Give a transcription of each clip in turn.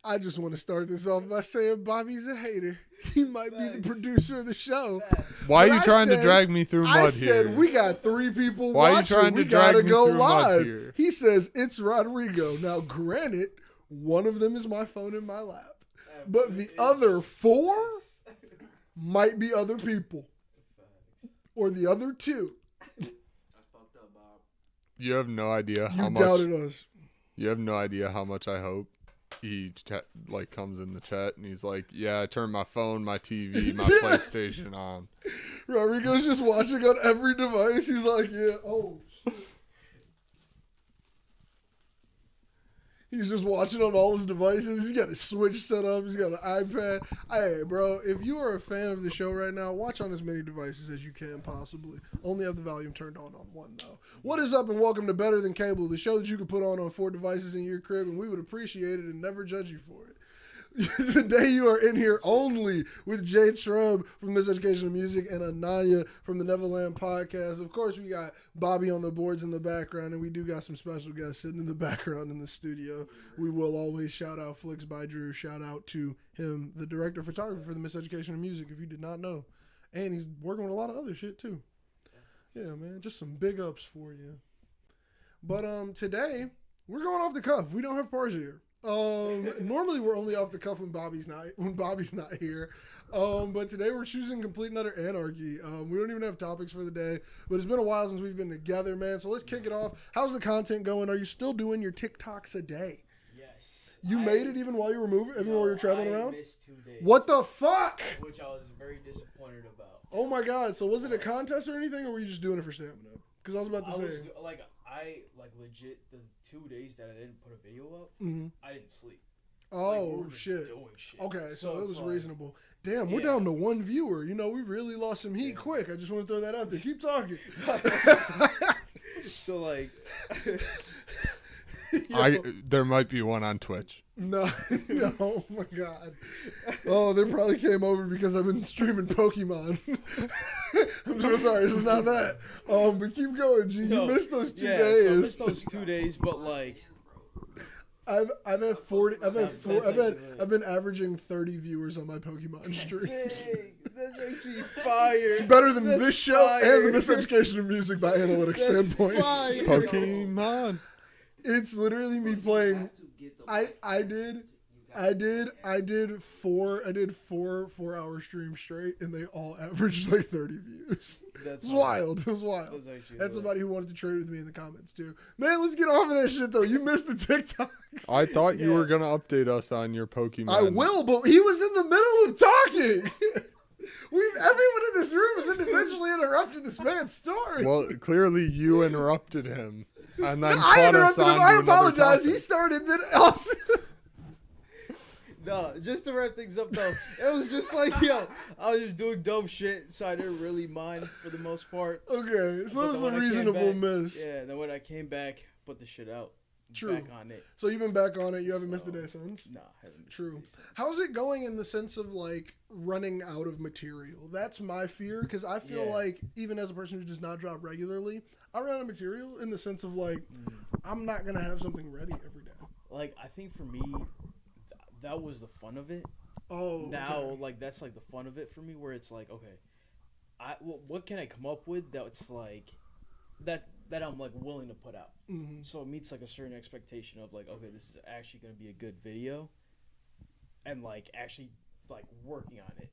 I just want to start this off by saying Bobby's a hater. He might be the producer of the show. Why are you trying to drag me through mud here? I said we got 3 people Why watching. Are you trying to we drag gotta me go through mud live. here? He says it's Rodrigo. Now, granted, one of them is my phone in my lap, but the other 4 might be other people, or the other 2. You have no idea how much. You doubted us. You have no idea how much I hope he comes in the chat and he's like, "Yeah, I turned my phone, my TV, my PlayStation on." Rodrigo's just watching on every device. He's like, "Yeah, oh shit." He's just watching on all his devices. He's got a Switch set up. He's got an iPad. Hey, bro, if you are a fan of the show right now, watch on as many devices as you can possibly. Only have the volume turned on one, though. What is up, and welcome to Better Than Cable, the show that you can put on 4 devices in your crib, and we would appreciate it and never judge you for it. Today you are in here only with J-Treb from Miseducation and Music and Ananya from the Nevaland podcast. Of course, we got Bobby on the boards in the background, and we do got some special guests sitting in the background in the studio. We will always shout out Flicks by Drew. Shout out to him, the director of photography for the Miseducation and Music, if you did not know. And he's working with a lot of other shit, too. Yeah, man, just some big ups for you. But today, we're going off the cuff. We don't have Parsia here. Normally we're only off the cuff when Bobby's not here. But today we're choosing complete and utter anarchy. We don't even have topics for the day, but it's been a while since we've been together, man. So let's kick it off. How's the content going? Are you still doing your TikToks a day? Yes. You made it even while you were moving, even while you were traveling around? Missed 2 days. What the fuck? Which I was very disappointed about. Oh my god. So was it a contest or anything, or were you just doing it for stamina? Because I was about to say. I legit the 2 days that I didn't put a video up, Mm-hmm. I didn't sleep. Oh, we shit. Doing shit. Okay, so it was like, reasonable. Damn, we're down to 1 viewer. You know, we really lost some heat quick. I just want to throw that out there. Keep talking. So, like... There might be one on Twitch. No, oh my god. Oh, they probably came over because I've been streaming Pokemon. I'm so sorry, it's not that. But keep going, G. You missed those 2 days. So I missed those 2 days, but like... I've had 40. I've been averaging 30 viewers on my Pokemon streams. That's actually fire. It's better than this show and the Miseducation of Music by analytics standpoint. Pokemon. It's literally me playing. I did 4 streams straight, and they all averaged like 30 views. It was wild. It was wild. That's somebody who wanted to trade with me in the comments too. Man, let's get off of that shit though. You missed the TikToks. I thought you were gonna update us on your Pokemon. I will, but he was in the middle of talking. Everyone in this room has individually interrupted this man's story. Well, clearly you interrupted him. And then I interrupted him. I apologize. Topic. He started. Then else. No, just to wrap things up though, it was just like, yo, I was just doing dope shit, so I didn't really mind for the most part. Okay, so it was a reasonable miss. Yeah, then when I came back, put the shit out. True. Back on it. So you've been back on it. You haven't missed a day since? No, I haven't missed True. How's it going in the sense of like running out of material? That's my fear because I feel like even as a person who does not drop regularly, I run out of material in the sense of like I'm not going to have something ready every day. Like I think for me, that was the fun of it. Oh, now okay. like that's like the fun of it for me, where it's like, okay, what can I come up with that's like that I'm like willing to put out. Mm-hmm. So it meets like a certain expectation of like, okay, this is actually going to be a good video, and like actually like working on it.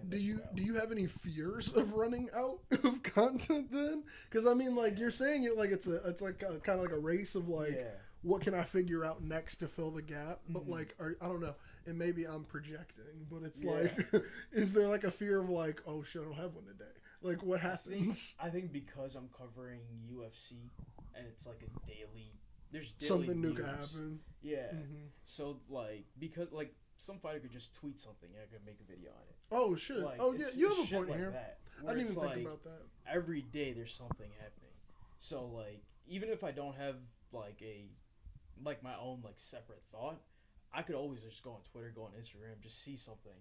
Do you have any fears of running out of content then? Because I mean, like you're saying it like it's like kind of like a race of like what can I figure out next to fill the gap? But like I don't know, and maybe I'm projecting, but it's like is there like a fear of like, oh shit, I don't have one today? Like what happens? I think because I'm covering UFC and it's like a daily. There's daily something new news. could happen. Yeah. Mm-hmm. So like because like some fighter could just tweet something and I could make a video on it. Oh shit! Like, oh yeah, you have a point like here. That, I didn't even like, think about that. Every day there's something happening. So like even if I don't have like my own like separate thought, I could always just go on Twitter, go on Instagram, just see something,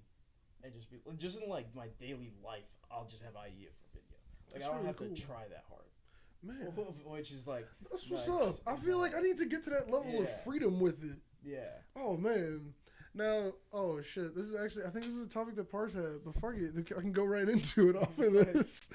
and just be just in like my daily life, I'll just have idea for video. Like I don't have to try that hard. Man, which is like that's what's nice. up. I feel like I need to get to that level of freedom with it. Yeah. Oh man. Now, oh shit, this is actually, I think this is a topic that Pars had, but fuck it, I can go right into it off of this.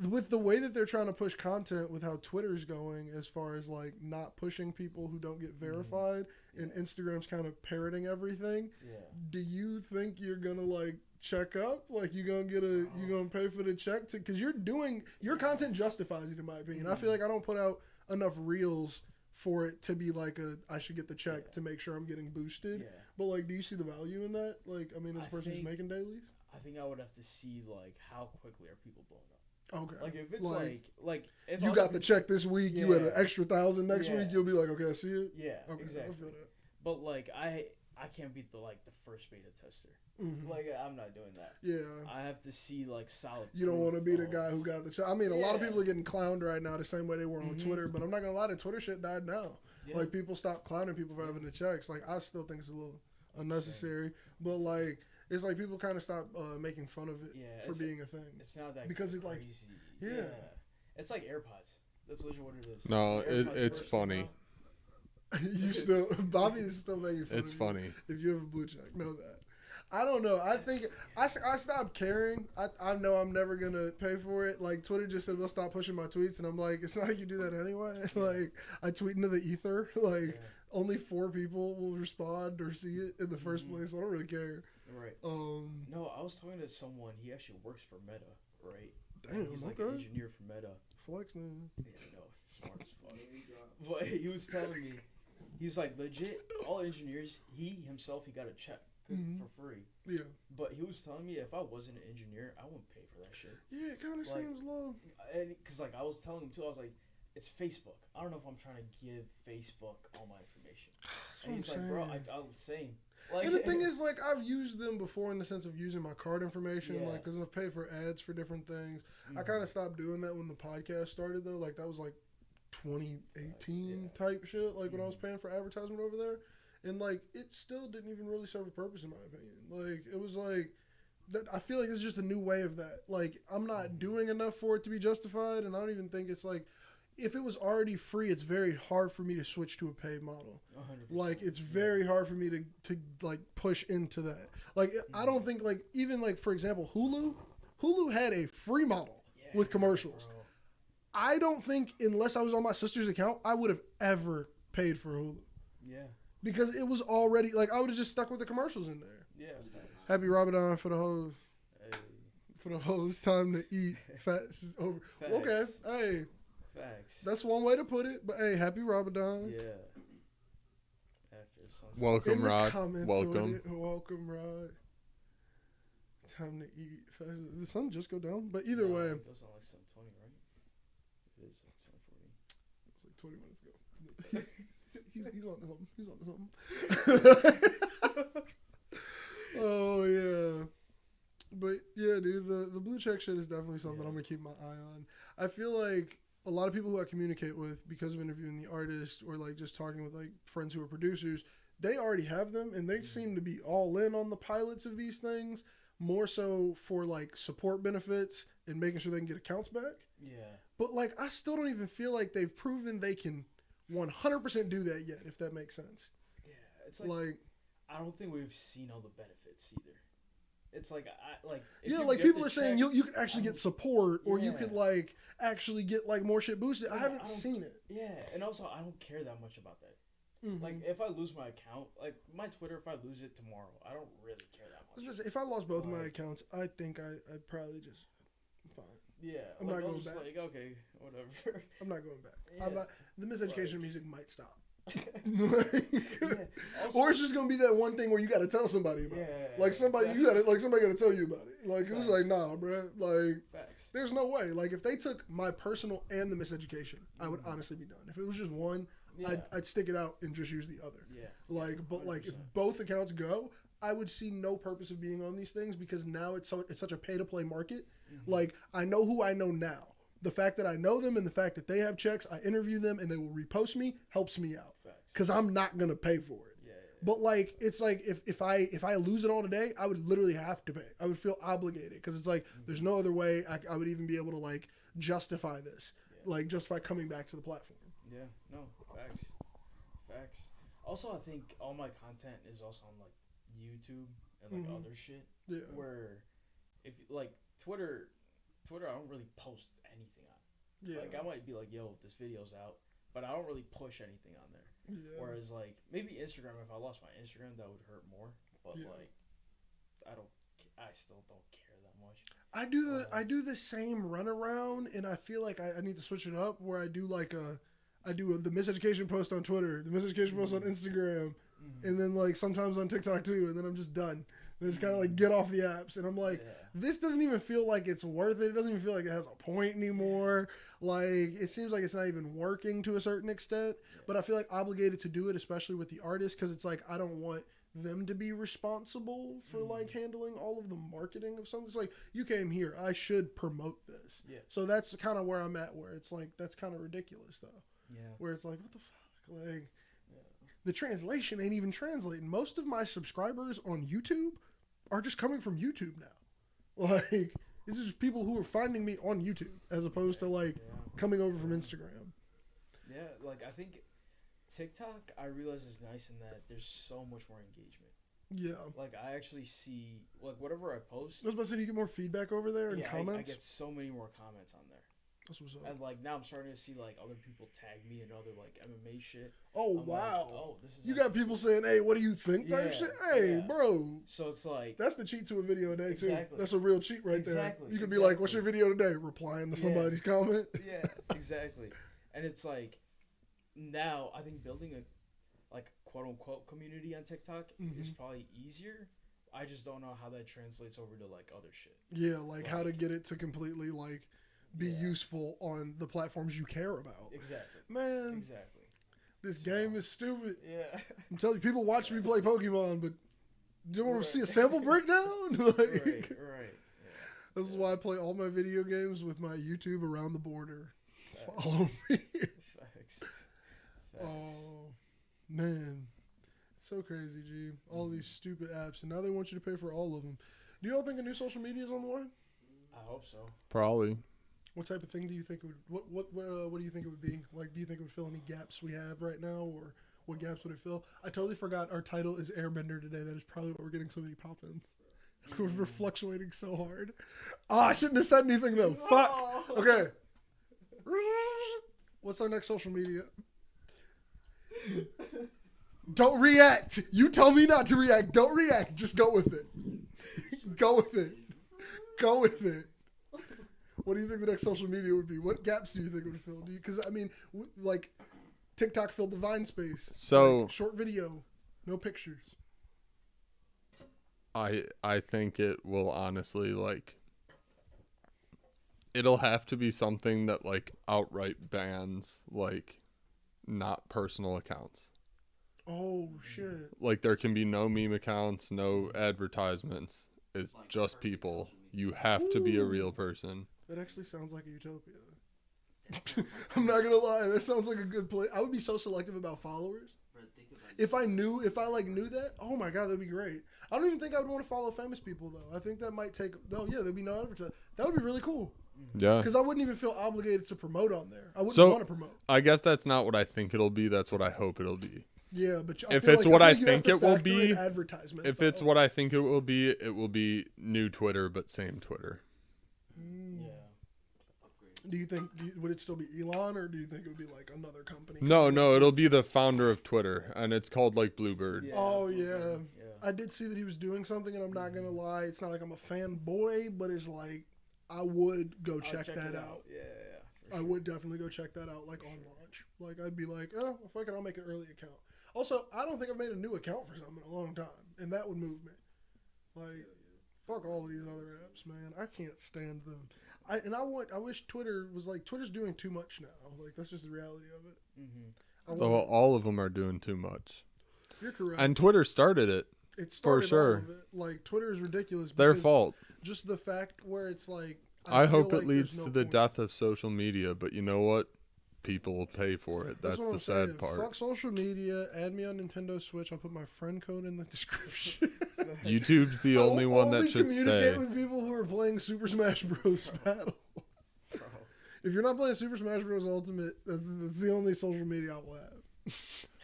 With the way that they're trying to push content with how Twitter's going, as far as like not pushing people who don't get verified, and Instagram's kind of parroting everything. Yeah. Do you think you're gonna like check up? Like you gonna you gonna pay for the check to, because your content justifies it in my opinion. I feel like I don't put out enough reels for it to be like I should get the check to make sure I'm getting boosted. Yeah. But like, do you see the value in that? Like, I mean, as a person who's making dailies? I think I would have to see like how quickly are people blowing up. Okay. Like if it's like if you got the check this week, you had an extra 1,000 next week, you'll be like, okay, I see it. Yeah. Okay, exactly. I feel that. But like I can't beat the first beta tester. Mm-hmm. Like I'm not doing that. Yeah. I have to see like solid. You don't want to be the guy who got the check. I mean, a lot of people are getting clowned right now the same way they were on Twitter, but I'm not gonna lie, the Twitter shit died now. Yeah. Like people stop clowning people for having the checks. Like I still think it's a little unnecessary, but like it's like people kind of stop making fun of it for being a thing. It's not that because crazy. It's like yeah, it's like AirPods. That's literally what it is. No, it's funny. You still Bobby is still making fun. It's of funny you if you have a blue check. Know that. I don't know. I think I stopped caring. I know I'm never going to pay for it. Like, Twitter just said they'll stop pushing my tweets, and I'm like, it's not like you do that anyway. Like, I tweet into the ether. Like, only 4 people will respond or see it in the first place. So I don't really care. Right. No, I was talking to someone. He actually works for Meta, right? Damn, he's like an engineer for Meta. Flex, man. Yeah, no, smart as fuck. But he was telling me, he's like, legit, all engineers, he got a check. For free. Yeah. But he was telling me if I wasn't an engineer, I wouldn't pay for that shit. Yeah, it kind of seems low. Because like I was telling him too, I was like, it's Facebook. I don't know if I'm trying to give Facebook all my information. And he's like, bro, I'm the same. Like, and the thing is, like, I've used them before in the sense of using my card information, like, because I've paid for ads for different things. I kind of stopped doing that when the podcast started, though. Like, that was like 2018 type shit, like when I was paying for advertisement over there. And, like, it still didn't even really serve a purpose, in my opinion. Like, it was like, that. I feel like it's just a new way of that. Like, I'm not doing enough for it to be justified, and I don't even think it's like, if it was already free, it's very hard for me to switch to a paid model. 100%. Like, it's very hard for me to like, push into that. Like, I don't think, like, even, like, for example, Hulu had a free model with commercials. Bro. I don't think, unless I was on my sister's account, I would have ever paid for Hulu. Yeah. Because it was already, like, I would have just stuck with the commercials in there. Yeah. Happy Ramadan for the hoes. Hey. For the hoes. Time to eat. Fast is over. Facts. Okay. Hey. Facts. That's one way to put it. But, hey, happy Ramadan. Yeah. Welcome, Rod. Welcome. Welcome, Rod. Time to eat. Fast. Did the sun just go down? But either way. It goes on like 7:20, right? It is like 7:40. It's like 20 minutes ago. He's on to something. Oh yeah, but yeah, dude, the blue check shit is definitely something I'm gonna keep my eye on. I feel like a lot of people who I communicate with because of interviewing the artist or like just talking with like friends who are producers, they already have them and they seem to be all in on the pilots of these things, more so for like support benefits and making sure they can get accounts back. Yeah. But like I still don't even feel like they've proven they can 100% do that yet, if that makes sense. Yeah, it's like I don't think we've seen all the benefits either. It's like like people are saying you could actually get support or you could like actually get like more shit boosted. I haven't seen it. Yeah, and also I don't care that much about that. Mm-hmm. Like if I lose my account, like my Twitter, if I lose it tomorrow, I don't really care that much. If I lost both my accounts, I think I'd probably just fine. Yeah, I'm not going back. Like, okay, whatever. I'm not going back. Yeah. The Miseducation music might stop. Or it's just gonna be that one thing where you gotta tell somebody about it. Like somebody gotta tell you about it. Like it's like nah, bro. Like there's no way. Like if they took my personal and the Miseducation, I would honestly be done. If it was just one, I'd stick it out and just use the other. Yeah. Like, but 100%. Like if both accounts go, I would see no purpose of being on these things because now it's such a pay to play market. Mm-hmm. Like I know who I know now. The fact that I know them and the fact that they have checks, I interview them and they will repost me helps me out because I'm not gonna pay for it. Yeah. But like, it's like if I lose it all today, I would literally have to pay. I would feel obligated because it's like there's no other way I would even be able to like justify this, like justify coming back to the platform. Yeah, no, facts. Also, I think all my content is also on like YouTube and like other shit. Yeah. Where, if like Twitter, I don't really post anything on. Yeah. Like I might be like, yo, this video's out, but I don't really push anything on there. Yeah. Whereas like maybe Instagram, if I lost my Instagram, that would hurt more. But like, I still don't care that much. I do the same runaround, and I feel like I need to switch it up where I do like the Miseducation post on Twitter, the Miseducation post on Instagram, and then like sometimes on TikTok too, and then I'm just done. Then just kind of like get off the apps, and I'm like, this doesn't even feel like it's worth it. It doesn't even feel like it has a point anymore. Like it seems like it's not even working to a certain extent. But I feel like obligated to do it, especially with the artists, because it's like I don't want them to be responsible for like handling all of the marketing of something. It's like, you came here, I should promote this. Yeah. So that's kind of where I'm at, where it's like that's kind of ridiculous though. Yeah. Where it's like, what the fuck, like. The translation ain't even translating. Most of my subscribers on YouTube are just coming from YouTube now. Like, this is people who are finding me on YouTube as opposed to like coming over from Instagram. Yeah, like I think TikTok, I realize is nice in that there's so much more engagement. Yeah. Like I actually see like whatever I post. I was about to say, do you get more feedback over there and comments? I get so many more comments on there. That's what's up. And like now I'm starting to see like other people tag me and other like MMA shit. Oh, I'm wow. Like, oh, this is you got people saying, hey, what do you think type shit? Hey, bro. So it's like. That's the cheat to a video a day, too. Exactly. That's a real cheat right there. You could be like, what's your video today? Replying to somebody's comment. Yeah, exactly. And it's like, now I think building a like quote unquote community on TikTok is probably easier. I just don't know how that translates over to like other shit. Yeah, like how to get it to completely like be useful on the platforms you care about. Exactly. Man. Exactly. This game is stupid. Yeah. I'm telling you, people watch me play Pokemon, but do you want to see a sample breakdown? Like, right. Yeah. This is why I play all my video games with my YouTube around the border. Follow me. Facts. Oh, man. It's so crazy, G. All these stupid apps, and now they want you to pay for all of them. Do y'all think a new social media is on the way? I hope so. Probably. What type of thing do you think it would? What do you think it would be? Like, do you think it would fill any gaps we have right now, or what gaps would it fill? I totally forgot our title is Airbender today. That is probably why we're getting so many pop-ins. We're fluctuating so hard. I shouldn't have said anything though. No. Fuck. Okay. What's our next social media? Don't react. You tell me not to react. Don't react. Just go with it. Go with it. Go with it. What do you think the next social media would be? What gaps do you think it would fill? Because I mean, like TikTok filled the Vine space. So like, short video, no pictures. I think it will honestly like. It'll have to be something that like outright bans like not personal accounts. Oh shit. Like there can be no meme accounts, no advertisements. It's like just people. You have to be a real person. That actually sounds like a utopia. I'm not gonna lie. That sounds like a good place. I would be so selective about followers. If I knew that, oh my god, that'd be great. I don't even think I would want to follow famous people though. I think that might take. Oh yeah, there'd be no advertising. That would be really cool. Yeah. Because I wouldn't even feel obligated to promote on there. I wouldn't want to promote. I guess that's not what I think it'll be. That's what I hope it'll be. Yeah, but if it's what I think it will be, advertisement. If it's what I think it will be new Twitter, but same Twitter. Yeah. Do you think would it still be Elon, or do you think it would be like another company? No, it'll be the founder of Twitter, and it's called like Bluebird. Yeah, oh yeah. I did see that he was doing something, and I'm not gonna lie, it's not like I'm a fanboy, but it's like I would go check that out. Yeah. I would definitely go check that out, like on launch. Like I'd be like, oh, fuck it, I'll make an early account. Also, I don't think I've made a new account for something in a long time, and that would move me. Like, fuck all of these other apps, man. I can't stand them. I wish Twitter was like, Twitter's doing too much now. Like, that's just the reality of it. All of them are doing too much. You're correct. And Twitter started it. It started for sure. All of it. Like, Twitter is ridiculous. Their fault. Just the fact where it's like, I hope it leads to the death of social media, but you know what? people will pay for it. That's what the I'm sad saying. part. Fuck social media. Add me on Nintendo Switch. I'll put my friend code in the description. YouTube's the only one that should communicate stay. with people who are playing Super Smash Bros. Battle. Bro. If you're not playing Super Smash Bros. Ultimate, that's the only social media I will have.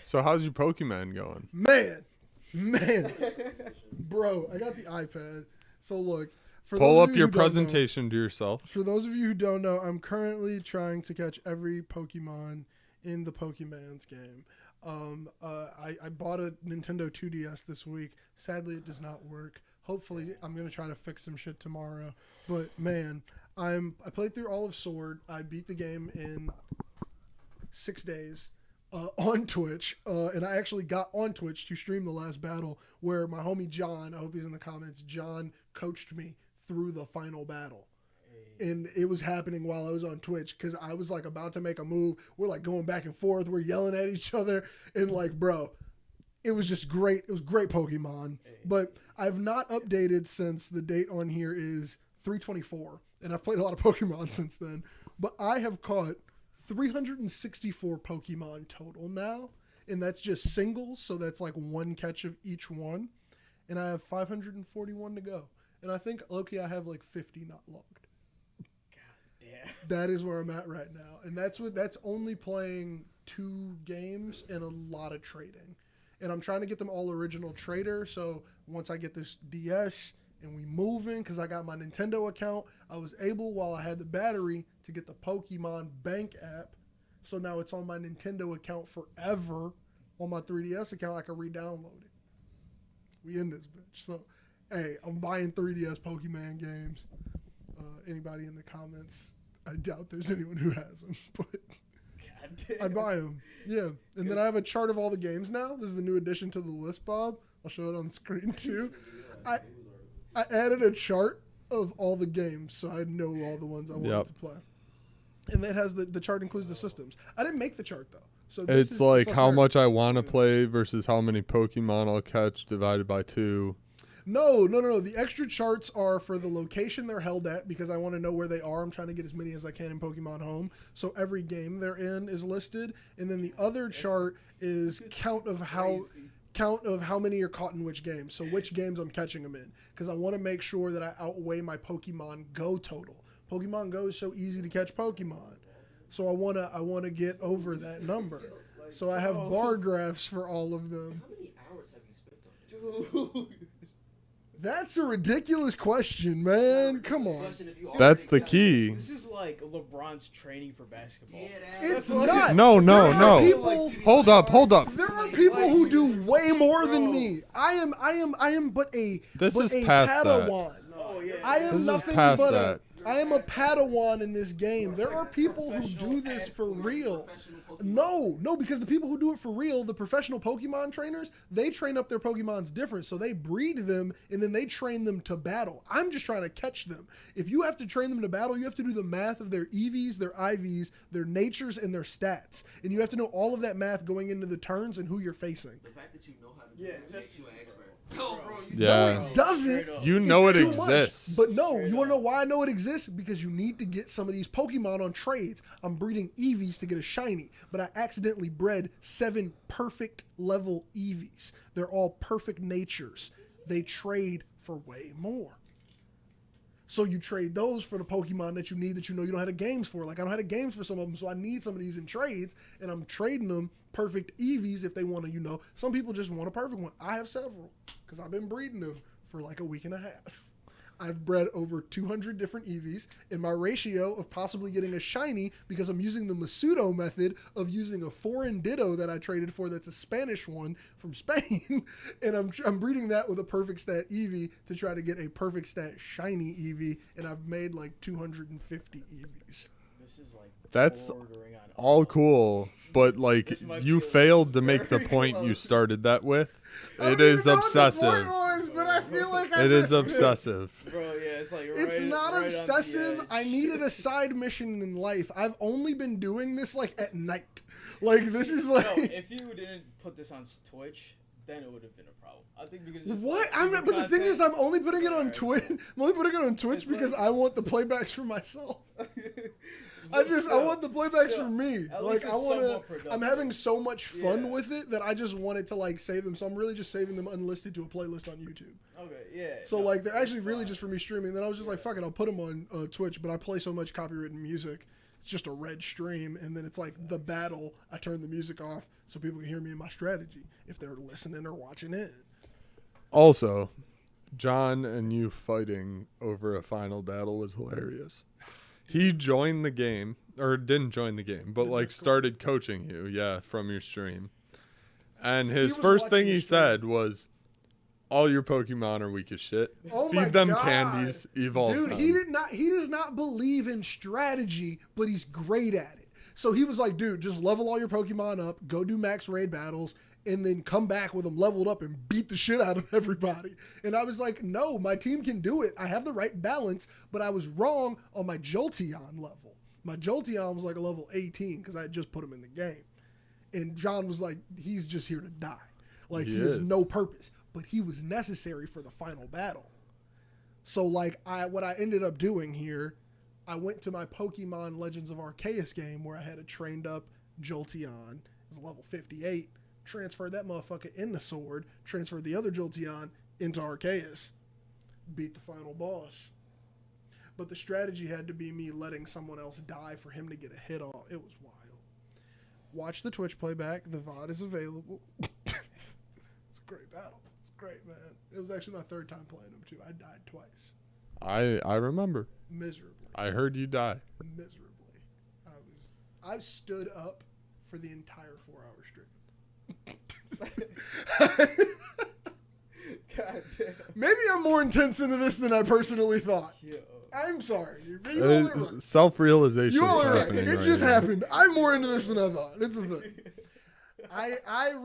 So how's your Pokemon going? Man, bro, I got the iPad. So look, for Pull those up of you your who don't know- presentation to yourself. For those of you who don't know, I'm currently trying to catch every Pokemon in the Pokemon's game. I bought a Nintendo 2DS this week. Sadly, it does not work. Hopefully, I'm going to try to fix some shit tomorrow. But, man, I played through all of Sword. I beat the game in 6 days on Twitch. And I actually got on Twitch to stream the last battle where my homie John, I hope he's in the comments, John coached me through the final battle. And it was happening while I was on Twitch because I was like about to make a move. We're like going back and forth. We're yelling at each other. And like, bro, it was just great. It was great Pokemon. But I've not updated since the date on here is 3/24. And I've played a lot of Pokemon since then. But I have caught 364 Pokemon total now. And that's just singles. So that's like one catch of each one. And I have 541 to go. And I think, Loki, I have like 50 not logged. Yeah. That is where I'm at right now. And that's only playing 2 games and a lot of trading. And I'm trying to get them all original trader. So once I get this DS and we moving, because I got my Nintendo account, I was able, while I had the battery, to get the Pokemon Bank app. So now it's on my Nintendo account forever. On my 3DS account, I can re-download it. We in this bitch. So, hey, I'm buying 3DS Pokemon games. Anybody in the comments, I doubt there's anyone who has them, but God damn. I buy them. Yeah. And then I have a chart of all the games now. This is the new addition to the list, Bob. I'll show it on the screen too. I added a chart of all the games so I know all the ones I wanted to play. And that has the chart includes the systems. I didn't make the chart though. So It's like how much I want to play versus how many Pokemon I'll catch divided by 2. No. The extra charts are for the location they're held at because I want to know where they are. I'm trying to get as many as I can in Pokemon Home. So every game they're in is listed. And then the other chart is count of how many are caught in which games. So which games I'm catching them in. Because I want to make sure that I outweigh my Pokemon Go total. Pokemon Go is so easy to catch Pokemon. So I wanna get over that number. So I have bar graphs for all of them. How many hours have you spent on this? Dude. That's a ridiculous question, man. Come on. That's the key. This is like LeBron's training for basketball. It's That's like- not. No. People, Hold up. there are people who do way more than me. I am but a This but is a past that. Padawan. Oh yeah. I This am is nothing past but that. I am a Padawan in this game. There are people who do this for real. No, because the people who do it for real, the professional Pokemon trainers, they train up their Pokemons different. So they breed them and then they train them to battle. I'm just trying to catch them. If you have to train them to battle, you have to do the math of their EVs, their IVs, their natures, and their stats. And you have to know all of that math going into the turns and who you're facing. The fact that you know how to do Yeah, it makes just- you an expert. No, bro. Yeah. No, it doesn't. Straight up. You It's know it too much. exists. But no, Straight you want to up. know why I know it exists? Because you need to get some of these Pokemon on trades. I'm breeding Eevees to get a shiny, but I accidentally bred 7 perfect level Eevees. They're all perfect natures. They trade for way more. So you trade those for the Pokemon that you need that you know you don't have the games for. Like I don't have the games for some of them, so I need some of these in trades, and I'm trading them perfect Eevees if they want to, some people just want a perfect one. I have several because I've been breeding them for like a week and a half. I've bred over 200 different Eevees, and my ratio of possibly getting a shiny, because I'm using the Miseducation method of using a foreign Ditto that I traded for that's a Spanish one from Spain, and I'm breeding that with a perfect stat Eevee to try to get a perfect stat shiny Eevee, and I've made like 250 Eevees. This is like That's bordering on all cool, but like This might you be a failed to make the very point you close. started that with. I It don't is even know what the obsessive. point was, but I feel like I It is missed obsessive. Bro, yeah, it's like It's right- not right on the obsessive. edge. I needed a side mission in life. I've only been doing this like at night. Like this is like No, if you didn't put this on Twitch, then it would have been a problem. I think because it's What? like, I'm not, but the thing is, I'm only putting it on Alright, Twitch. cool. I'm only putting it on Twitch It's because like- I want the playbacks for myself. I want the playbacks for me. At Like least I it's want to. somewhat productive. I'm having so much fun Yeah. with it that I just wanted to like save them. So I'm really just saving them unlisted to a playlist on YouTube. Okay, yeah. So no, like they're that's actually really fine. just for me streaming. Then I was just like, fuck it, I'll put them on Twitch. But I play so much copywritten music, it's just a red stream, and then it's like the battle. I turn the music off so people can hear me in my strategy if they're listening or watching it. Also, John and you fighting over a final battle was hilarious. He joined the game, or didn't join the game, but like started coaching you, from your stream. And his was first watching thing your he stream. said was, "All your Pokemon are weak as shit. Oh my Feed them God. candies, evolve Dude, them." he does not believe in strategy, but he's great at it. So he was like, dude, just level all your Pokemon up, go do max raid battles, and then come back with them leveled up and beat the shit out of everybody. And I was like, no, my team can do it. I have the right balance, but I was wrong on my Jolteon level. My Jolteon was like a level 18 because I had just put him in the game. And John was like, he's just here to die. Like, He he has is. no purpose. But he was necessary for the final battle. So, like, what I ended up doing here, I went to my Pokemon Legends of Arceus game where I had a trained up Jolteon. It was level 58. Transferred that motherfucker into Sword. Transferred the other Jolteon into Arceus. Beat the final boss. But the strategy had to be me letting someone else die for him to get a hit off. It was wild. Watch the Twitch playback. The VOD is available. It's a great battle. It's great, man. It was actually my third time playing him, too. I died twice. I remember. Miserably. I heard you die. Miserably. I stood up for the entire 4-hour stream. God damn. Maybe I'm more intense into this than I personally thought. Yo. I'm sorry. You all are right. Self-realization You all is are right. happening It right just now. happened. I'm more into this than I thought. It's a thing. I'm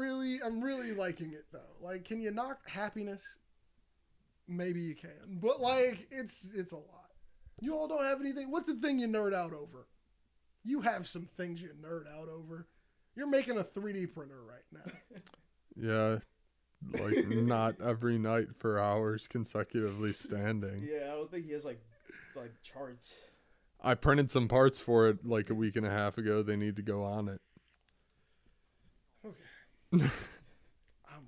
really liking it though. Like, can you knock happiness? Maybe you can, but like, it's a lot. You all don't have anything. What's the thing you nerd out over? You have some things you nerd out over. You're making a 3D printer right now. Yeah, like not every night for hours consecutively standing. Yeah, I don't think he has like charts. I printed some parts for it like a week and a half ago. They need to go on it. Okay. I'm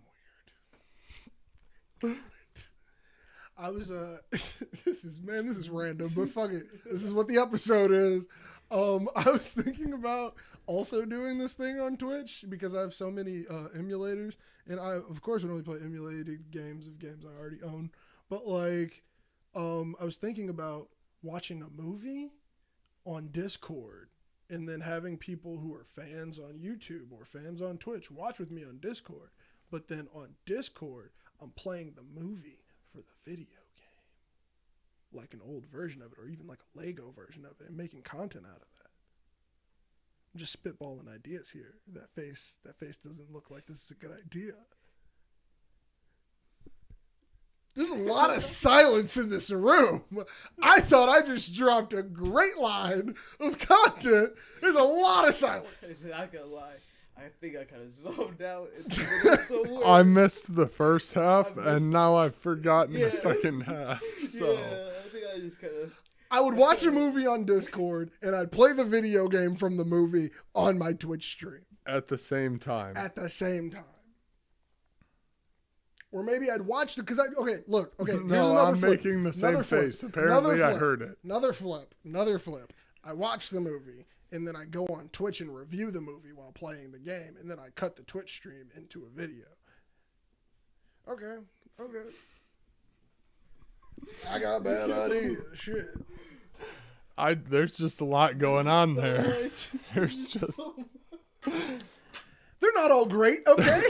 weird. I was this is random, but fuck it. This is what the episode is. I was thinking about also doing this thing on Twitch because I have so many emulators, and I of course would only play emulated games of games I already own. But like, I was thinking about watching a movie on Discord and then having people who are fans on YouTube or fans on Twitch watch with me on Discord. But then on Discord, I'm playing the movie for the video game, like an old version of it, or even like a Lego version of it, and making content out of that. I'm just spitballing ideas here. That face doesn't look like this is a good idea. There's a lot of silence in this room. I thought I just dropped a great line of content. There's a lot of silence. Not gonna lie, I think I kind of zoned out. It's so weird. I missed the first half, I missed- and now I've forgotten Yeah. the second half. So Yeah, I think I just kind of. I would watch a movie on Discord, and I'd play the video game from the movie on my Twitch stream at the same time, at the same time. Or maybe I'd watch the because okay, look, okay. Here's no, another I'm flip. making the same Another flip. face. Apparently, Another I flip. heard it. Another flip. I watch the movie, and then I go on Twitch and review the movie while playing the game, and then I cut the Twitch stream into a video. Okay. I got bad ideas. Shit. There's just a lot going on there. much. There's just They're not all great, okay?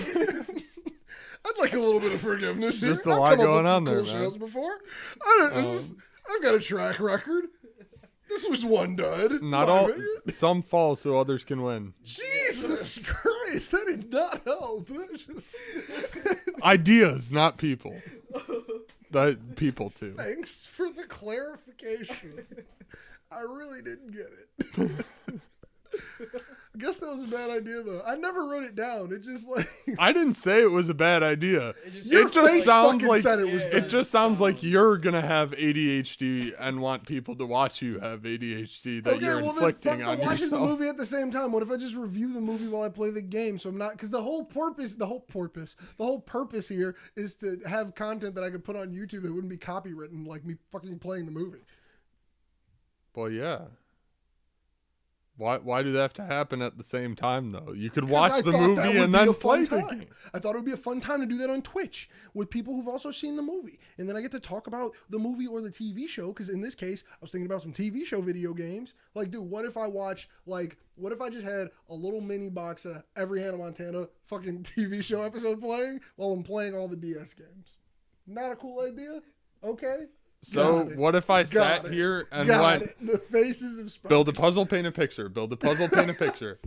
I'd like a little bit of forgiveness here. Just a I've lot come up going with some on there, cool man. shows before. I've got a track record. This was one dud. not My all. bad. Some fall so others can win. Jesus Christ, that did not help. That just... Ideas, not people. That people too. Thanks for the clarification. I really didn't get it. I guess that was a bad idea, though. I never wrote it down. It just like I didn't say it was a bad idea. your It just face sounds fucking like said it was Yeah. it bad. just sounds like you're gonna have ADHD and want people to watch you have ADHD that you're well inflicting then on fuck watching the yourself. movie at the same time. What if I just review the movie while I play the game? So I'm not, because the whole purpose here is to have content that I could put on YouTube that wouldn't be copywritten, like me fucking playing the movie. Well, yeah. Why do they have to happen at the same time though? You could watch the movie and then play the game. I thought it would be a fun time to do that on Twitch with people who've also seen the movie, and then I get to talk about the movie or the TV show. Because in this case, I was thinking about some TV show video games. Like, dude, what if I just had a little mini box of every Hannah Montana fucking TV show episode playing while I'm playing all the DS games? Not a cool idea? Okay. So Got it. what if I Got sat it. here and Got went, it. The faces of Sprite. build a puzzle, paint a picture, build a puzzle, paint a picture?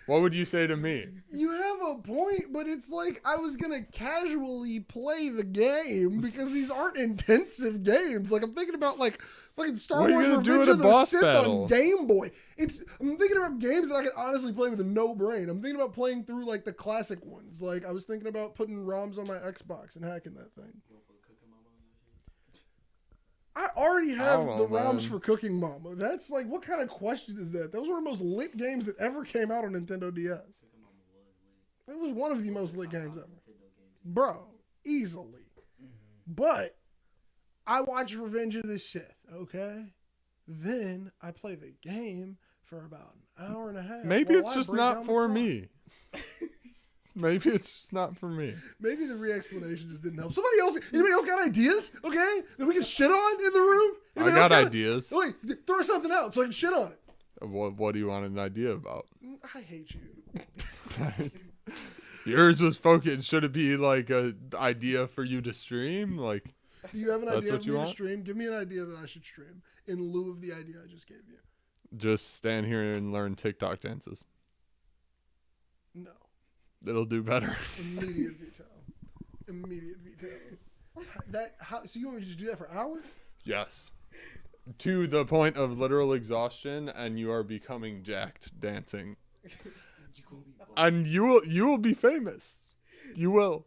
What would you say to me? You have a point, but it's like I was gonna casually play the game because these aren't intensive games. Like I'm thinking about like fucking Star What are you Wars gonna do Revenge at a of the boss Sith battle? on Game Boy. I'm thinking about games that I could honestly play with no brain. I'm thinking about playing through like the classic ones. Like I was thinking about putting ROMs on my Xbox and hacking that thing. I already have don't know, the ROMs man. for Cooking Mama. That's like, what kind of question is that? That was one of the most lit games that ever came out on Nintendo DS. It was one of the most lit games ever. Bro, easily. But I watch Revenge of the Sith, okay? Then I play the game for about an hour and a half. Maybe while it's I just break not down the for plot. me. Maybe it's just not for me. Maybe the re-explanation just didn't help. Anybody else got ideas? Okay? That we can shit on in the room? I Anybody got else ideas. Wait, throw something out so I can shit on it. What do you want an idea about? I hate you. Yours was focused. Should it be like a idea for you to stream? Like, Do you have an That's idea what for you me to want? stream? Give me an idea that I should stream in lieu of the idea I just gave you. just stand here and learn TikTok dances. No. It'll do better. Immediate veto. Immediate veto. So you want me to just do that for hours? Yes. To the point of literal exhaustion, and you are becoming jacked dancing. And you will be famous. You will.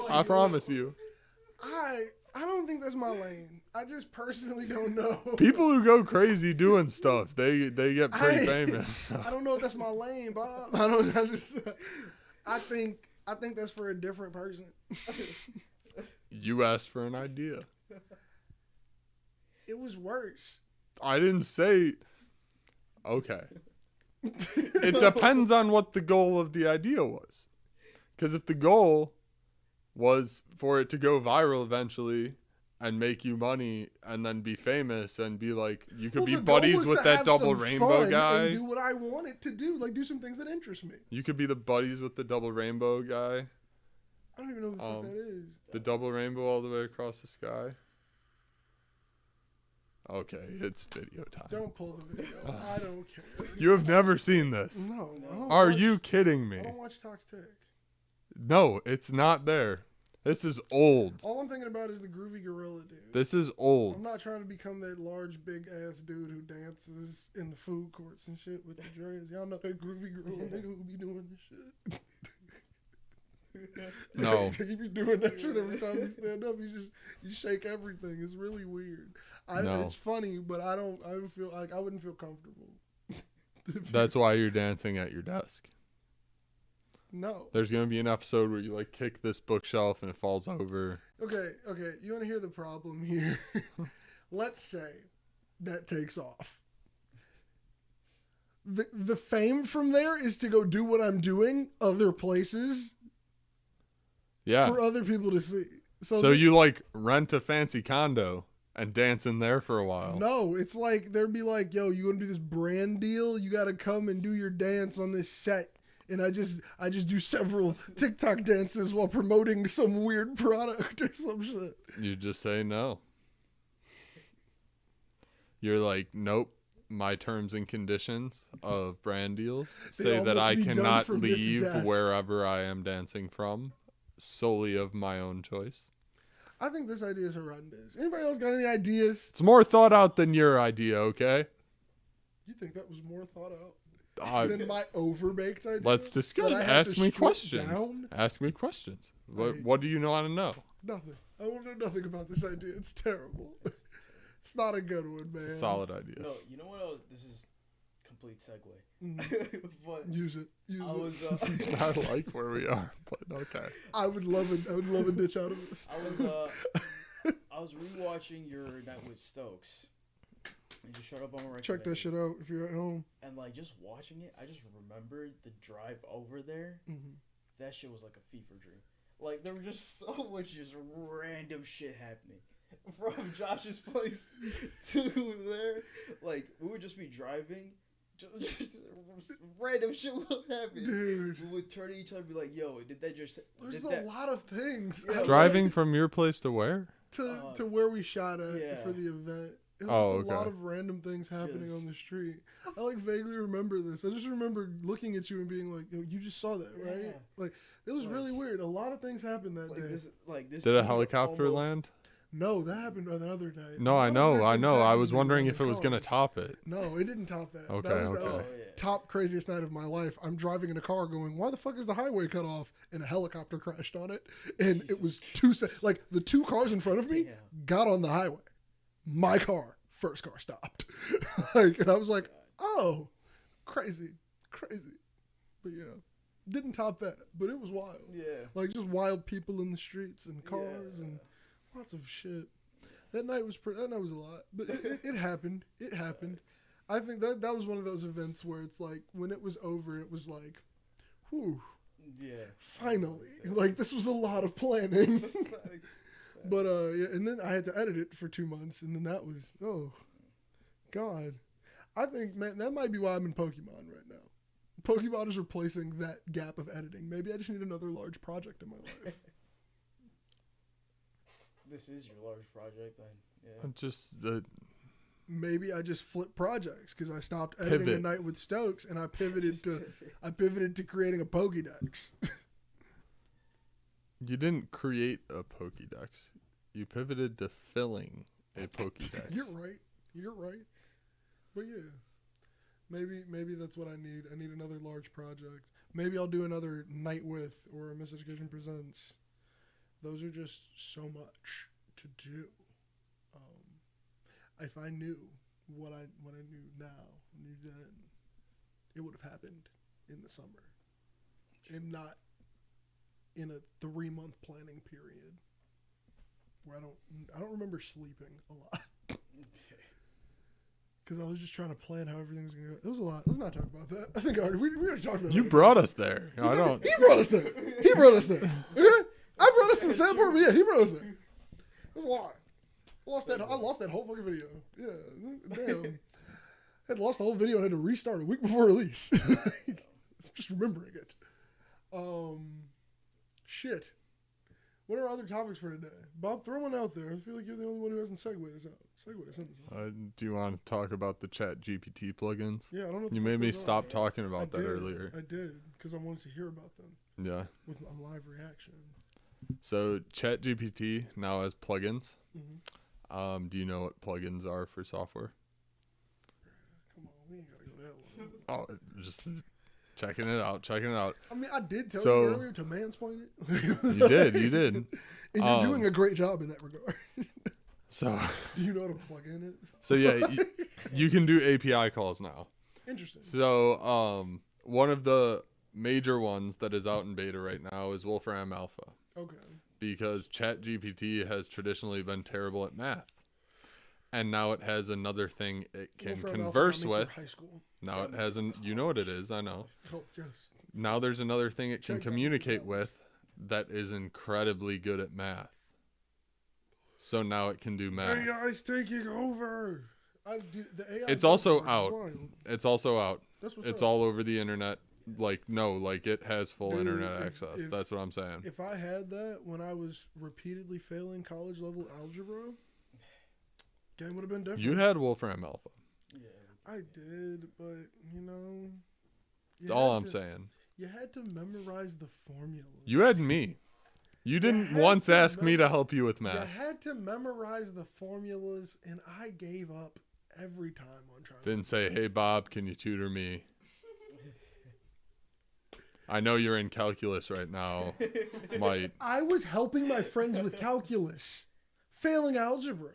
I promise you. I don't think that's my lane. I just personally don't know. People who go crazy doing stuff, they get pretty famous. I don't know if that's my lane, Bob. I think that's for a different person. You asked for an idea. It was worse. I didn't say. Okay. It depends on what the goal of the idea was. Because if the goal was for it to go viral eventually and make you money and then be famous and be like, you could be the goal buddies was with to that have double some rainbow fun guy. and do what I want it to do, like do some things that interest me. You could be the buddies with the double rainbow guy. I don't even know who the fuck that is. The double rainbow all the way across the sky. Okay, it's video time. Don't pull the video. I don't care. You have never seen this. No. I don't Are watch- you kidding I me? don't watch Talks Tech. No, it's not there. This is old. All I'm thinking about is the groovy gorilla dude. This is I'm old. not trying to become that large, big ass dude who dances in the food courts and shit with the dreads. Y'all know that groovy gorilla nigga who be doing this shit. No. He be doing that shit every time you stand up. You shake everything. It's really weird. No. It's funny, but I don't feel like I wouldn't feel comfortable. That's why you're dancing at your desk. No. There's going to be an episode where you like kick this bookshelf and it falls over. Okay. You want to hear the problem here? Let's say that takes off. The fame from there is to go do what I'm doing other places Yeah. for other people to see. So you like rent a fancy condo and dance in there for a while. No, it's like they'd be like, "Yo, you want to do this brand deal? You got to come and do your dance on this set." And I just do several TikTok dances while promoting some weird product or some shit. You just say no. You're like, nope. My terms and conditions of brand deals say all that must I be done cannot from this leave desk. wherever I am dancing from solely of my own choice. I think this idea is horrendous. Anybody else got any ideas? It's more thought out than your idea, okay? You think that was more thought out than my overbaked idea? Let's discuss. That I had Ask to me strip questions. down? Ask me questions. I- What do you want to know? Nothing. I want to know nothing about this idea. It's terrible. It's not a good one, man. It's a solid idea. No, you know what? This is complete segue. Mm. But Use it. Use I it. was I like where we are, but okay. I would love a ditch out of this. I was rewatching your Night with Stokes. And just shut up on my Check that shit out if you're at home. And like just watching it, I just remembered the drive over there. Mm-hmm. That shit was like a fever dream. Like there was just so much just random shit happening. From Josh's place to there. Like we would just be driving. Just random shit would happen. Dude. We would turn to each other and be like, yo, did that just There's did a that lot of things. Yeah, Driving from your place to where? To where we shot at yeah. for the event. It was Oh, a okay. lot of random things happening on Just- the street. I like vaguely remember this. I just remember looking at you and being like, "Yo, you just saw that, right?" Yeah. Like it was Like- really weird. A lot of things happened that day. this Did a year helicopter almost- land? No, that happened on another night. No, A I lot of know, weird I things know. I happened was to me wondering on if the it was gonna cars. top it. No, it didn't top that. Okay, that was okay. Oh, the yeah. top craziest night of my life. I'm driving in a car going, why the fuck is the highway cut off? And a helicopter crashed on it. And it was like the two cars in front of me Damn. got on the highway. My car, first car stopped. And I was like, oh, crazy. But yeah, didn't top that, but it was wild. Yeah. Like just wild people in the streets and cars and lots of shit. That night was a lot, but it happened. It happened. I think that was one of those events where it's like when it was over, it was like, whew, Yeah. finally. Like this was a lot of planning. But yeah, and then I had to edit it for 2 months, and then that was God. I think, man, that might be why I'm in Pokemon right now. Pokemon is replacing that gap of editing. Maybe I just need another large project in my life. This is your large project, then. Yeah. I'm just Maybe I just flipped projects because I stopped editing Pivot. a night with Stokes, and I pivoted to creating a Pokédex. you didn't create a Pokédex. You pivoted to filling a Pokédex. You're right. But yeah, maybe that's what I need. I need another large project. Maybe I'll do another Night With or a Miseducation Presents. Those are just so much to do. If I knew what I knew now, knew then, it would have happened in the summer, and not in a 3-month planning period where I don't remember sleeping a lot because I was just trying to plan how everything was gonna go. It was a lot. Let's not talk about that. I think we already talked about You that. brought us there. I don't. He brought us there. Okay, I brought us to the sad part, but yeah, he brought us there. It was a lot. I lost that whole fucking video. Yeah, damn. I had lost the whole video and had to restart a week before release. Just remembering it. Shit. What are other topics for today? Bob, throw one out there. I feel like you're the only one who hasn't segued us out. Segue us into. Do you want to talk about the Chat GPT plugins? Yeah, I don't know. What You the made fuck me those stop are. talking about that did. earlier. I did because I wanted to hear about them Yeah. with a live reaction. So Chat GPT now has plugins. Mm-hmm. Do you know what plugins are for software? Come on, we ain't gotta go that long. Oh, just checking it out. I mean, I did tell So- you earlier to mansplain it. You did. And you're doing a great job in that regard. So, Do you know what a plug-in is? so yeah, you can do API calls now. Interesting. So, one of the major ones that is out in beta right now is Wolfram Alpha, Okay. because ChatGPT has traditionally been terrible at math. And now it has another thing it can Wolfram Alpha converse got me through with. High school. Now it has you know what it is, I know. Oh, yes. Now there's another thing it can Check that communicate out. with that is incredibly good at math. So now it can do math. AI's taking over. The AI It's also is out. wild. It's also out. That's what's It's up. all over the internet. Like it has full Dude, internet if- access. if- That's what I'm saying. If I had that when I was repeatedly failing college level algebra, game would have been different. You had Wolfram Alpha. Yeah. I did, but you That's all had I'm to- saying. You had to memorize the formula. You had me. You didn't had once to ask me remember- to help you with You math. had to memorize the formulas, and I gave up every time on trying. Didn't say, hey, Bob, can you tutor me? I know you're in calculus right now. Might. I was helping my friends with calculus, failing algebra.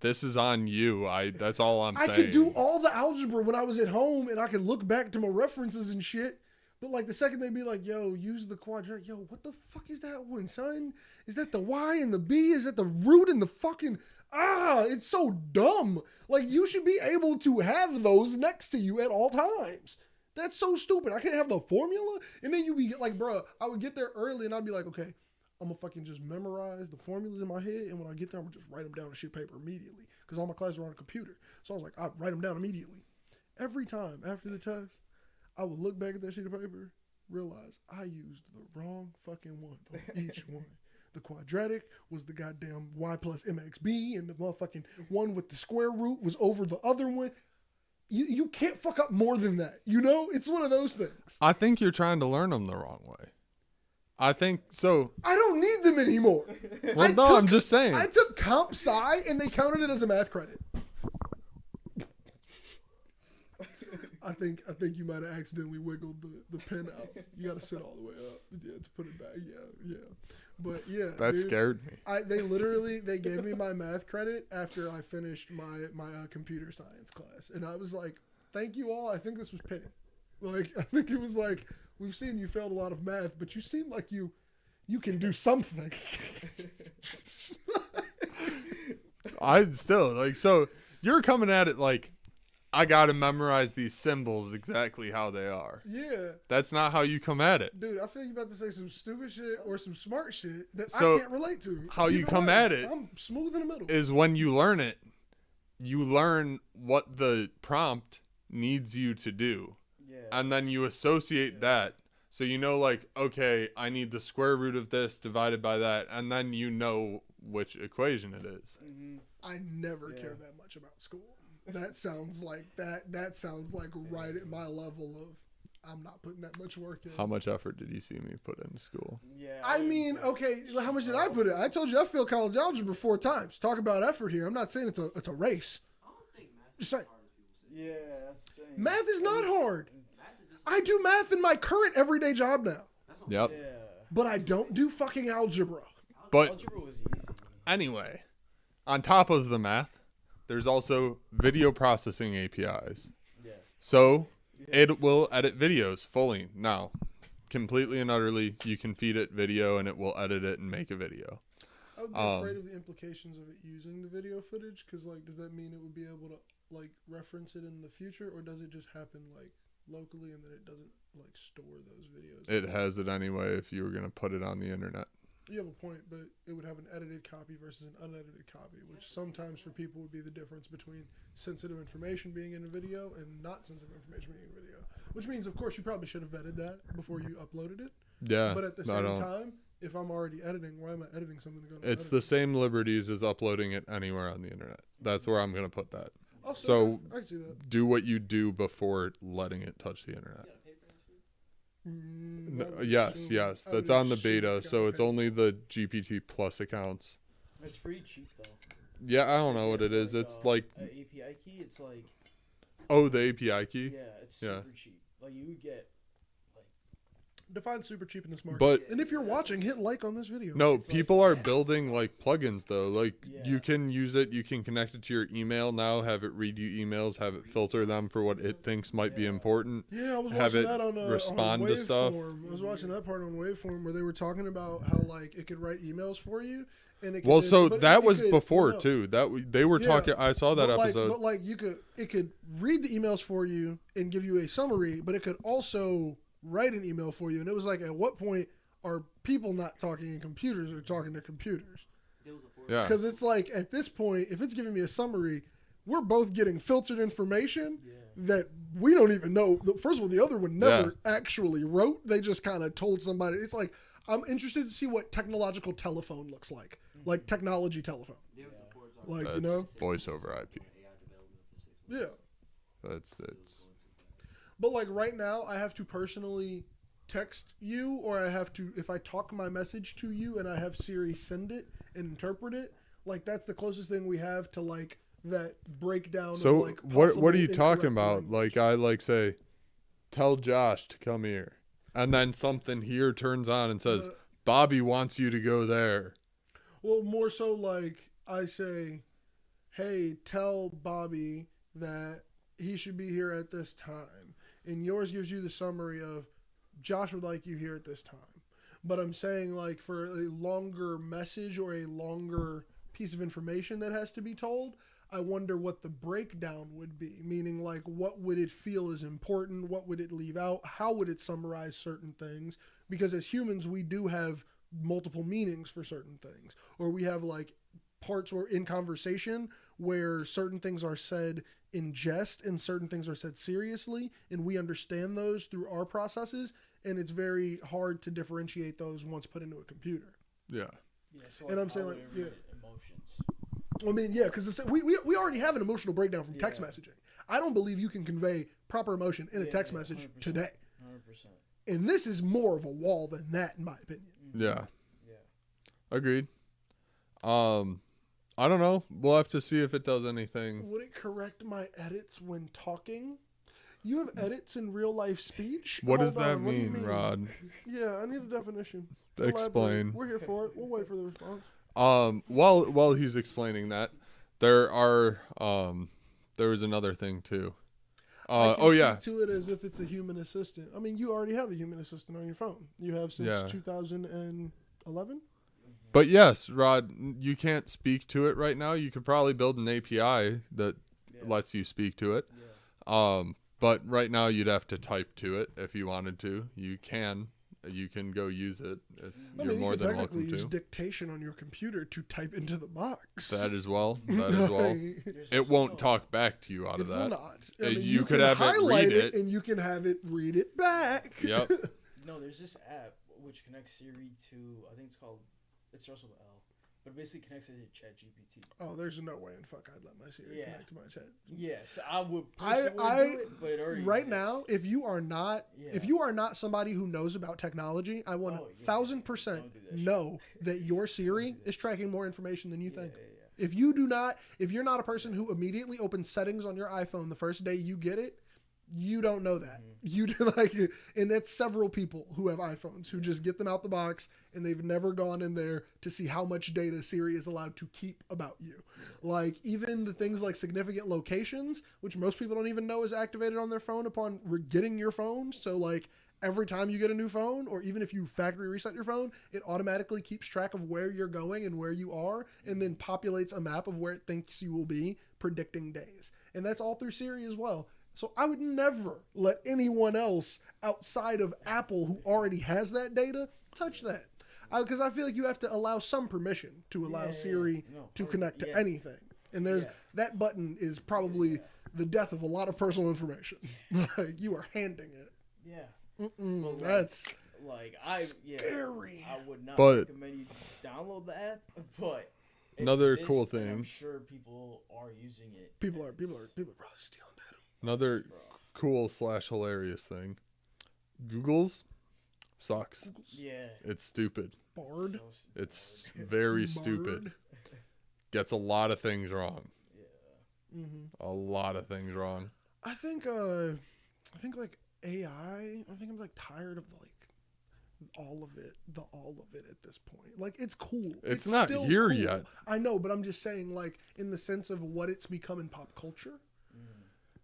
This is on you. That's all I'm I saying. could do all the algebra when I was at home, and I could look back to my references and shit. But like the second they'd be like, yo, use the quadratic. Yo, what the fuck is that one, son? Is that the Y and the B? Is that the root and the fucking... it's so dumb. Like, you should be able to have those next to you at all times. That's so stupid. I can't have the formula. And then you be like, bro, I would get there early and I'd be like, okay, I'm gonna fucking just memorize the formulas in my head. And when I get there, I'm gonna just write them down on sheet of paper immediately. Because all my classes are on a computer. So I was like, I'd write them down immediately. Every time after the test, I would look back at that sheet of paper, realize I used the wrong fucking one for each one. The quadratic was the goddamn y plus mxb, and the motherfucking one with the square root was over the other one. You can't fuck up more than that. You know? It's one of those things. I think you're trying to learn them the wrong way. I think so. I don't need them anymore. Well, I'm just saying. I took comp sci, and they counted it as a math credit. I think you might have accidentally wiggled the pen out. You got to sit all the way up, to put it back. Yeah. But yeah, That dude, scared me. They gave me my math credit after I finished my computer science class, and I was like, thank you all. I think this was pity. Like, I think it was like, we've seen you failed a lot of math, but you seem like you can do something. I still like, so you're coming at it like, I got to memorize these symbols exactly how they are. Yeah. That's not how you come at it. Dude, I feel you about to say some stupid shit or some smart shit that So, I can't relate to. how you Either come way, at it I'm smooth in the middle. Is when you learn it, you learn what the prompt needs you to do. Yeah. And then you associate that. So you know, like, okay, I need the square root of this divided by that. And then you know which equation it is. Mm-hmm. I never care that much about school. That sounds like right at my level of I'm not putting that much work in. How much effort did you see me put into school? Yeah. I mean, okay, how much did I put in? I told you I failed college algebra 4 times. Talk about effort here. I'm not saying it's a race. I don't think math Just is saying. hard as people say. Yeah. Same. Math is not hard. Math is just I do math in my current everyday job now, that's what Yep. Yeah. but I don't do fucking algebra. But Algebra was easy. anyway, on top of the math, there's also video processing APIs. Yeah. So it will edit videos fully now, completely and utterly. You can feed it video and it will edit it and make a video. I would be afraid of the implications of it using the video footage, because like, does that mean it would be able to like reference it in the future, or does it just happen like locally and then it doesn't like store those videos? It has it anyway if you were going to put it on the internet. You have a point, but it would have an edited copy versus an unedited copy, which sometimes for people would be the difference between sensitive information being in a video and not sensitive information being in a video. Which means, of course, you probably should have vetted that before you uploaded it. Yeah. But at the I same don't- time, if I'm already editing, why am I editing something to go to It's the same liberties as uploading it anywhere on the internet. That's where I'm going to put that. So I can see that. Do what you do before letting it touch the internet. I would Yes, assume- yes. I would That's on the assume beta, it's so gotta it's pay. only the GPT Plus accounts. It's pretty cheap though. Yeah, I don't know what it is. Like, It's like, an API key. It's like oh, the API key. yeah, it's Yeah. super cheap. Like you would get Define super cheap in this market. But And if you're watching, hit like on this video. no, It's like- people are building like plugins though. Like Yeah. you can use it. You can connect it to your email now. Have it read you emails. Have it filter them for what it thinks might be Yeah. important. Yeah, I was Have watching it that on respond on to stuff. Waveform. I was watching that part on Waveform where they were talking about how like it could write emails for you, and it could Well, then- so but that it was could- before no. too. They were Yeah, talking. I saw that But like- episode. but like it could read the emails for you and give you a summary, but it could also write an email for you. And it was like, at what point are people not talking in computers or talking to computers? There was a forum. Yeah. Because it's like, at this point, if it's giving me a summary, we're both getting filtered information that we don't even know. First of all, the other one never actually wrote. They just kind of told somebody. It's like, I'm interested to see what technological telephone looks like technology telephone. There was a forum. Like, That's you know? voice over IP. AI development for 6 months. Yeah. It's But like right now, I have to personally text you, or I have to, if I talk my message to you and I have Siri send it and interpret it, like that's the closest thing we have to like that breakdown. So of, like, what are you possible talking incorrect about? language. Like I like say, tell Josh to come here, and then something here turns on and says Bobby wants you to go there. Well, more so like I say, hey, tell Bobby that he should be here at this time. And yours gives you the summary of Josh would like you here at this time. But I'm saying like for a longer message or a longer piece of information that has to be told, I wonder what the breakdown would be. Meaning like what would it feel is important? What would it leave out? How would it summarize certain things? Because as humans, we do have multiple meanings for certain things. Or we have like parts where in conversation where certain things are said in jest and certain things are said seriously, and we understand those through our processes, and it's very hard to differentiate those once put into a computer. Yeah. Yeah, so And I'm saying, how like, would it yeah. read emotions. I mean, yeah, because we already have an emotional breakdown from text Yeah. messaging. I don't believe you can convey proper emotion in a text message 100%. today. 100%. And this is more of a wall than that, in my opinion. Yeah. Yeah. Agreed. I don't know. We'll have to see if it does anything. Would it correct my edits when talking? You have edits in real life speech? What does Hold that on, what do you mean, Rod? Yeah, I need a definition. Explain. Elaborate. We're here for it. We'll wait for the response. While he's explaining that, there was another thing too. I can Oh speak yeah. to it as if it's a human assistant. I mean, you already have a human assistant on your phone. You have since Yeah. 2011. But yes, Rod, you can't speak to it right now. You could probably build an API that lets you speak to it. Yeah. But right now you'd have to type to it if you wanted to. You can go use it. You're You more could than technically welcome use to. dictation on your computer to type into the box. That as well. That as well. There's It also won't no- talk back to you out It of will that. not. You could can have it highlight read it. and you can have it read it back. Yep. No, there's this app which connects Siri to, I think it starts with L, but it basically connects it to ChatGPT. Oh, there's no way in fuck I'd let my Siri Yeah. connect to my chat. Yes, I would I- personally do it, but it already Right exists. now, if you are not somebody who knows about technology, I want Oh, yeah. 1,000% Don't do that shit. know that your Siri is tracking more information than you think. Yeah. If you're not a person who immediately opens settings on your iPhone the first day you get it, you don't know that. You do and that's several people who have iPhones who just get them out the box and they've never gone in there to see how much data Siri is allowed to keep about you. Like even the things like significant locations, which most people don't even know is activated on their phone upon getting your phone. So like every time you get a new phone, or even if you factory reset your phone, it automatically keeps track of where you're going and where you are, and then populates a map of where it thinks you will be, predicting days. And that's all through Siri as well. So I would never let anyone else outside of Apple who already has that data touch that. Because I feel like you have to allow some permission to allow Siri to connect to anything. And that button is probably the death of a lot of personal information. Like you are handing it. Yeah. Mm-mm, that's scary. I would not But- recommend you download the app, but it Another exists, cool and thing. I'm sure people are using it. People are It's- probably stealing data. Another Bro. cool / hilarious thing. Google's sucks. Yeah. It's stupid. Bard. So It's very stupid. Bard. Gets a lot of things wrong. Yeah. Mm-hmm. A lot of things wrong. I think like AI. I think I'm like tired of all of it at this point. Like it's cool. It's not still here cool. yet. I know, but I'm just saying like in the sense of what it's become in pop culture.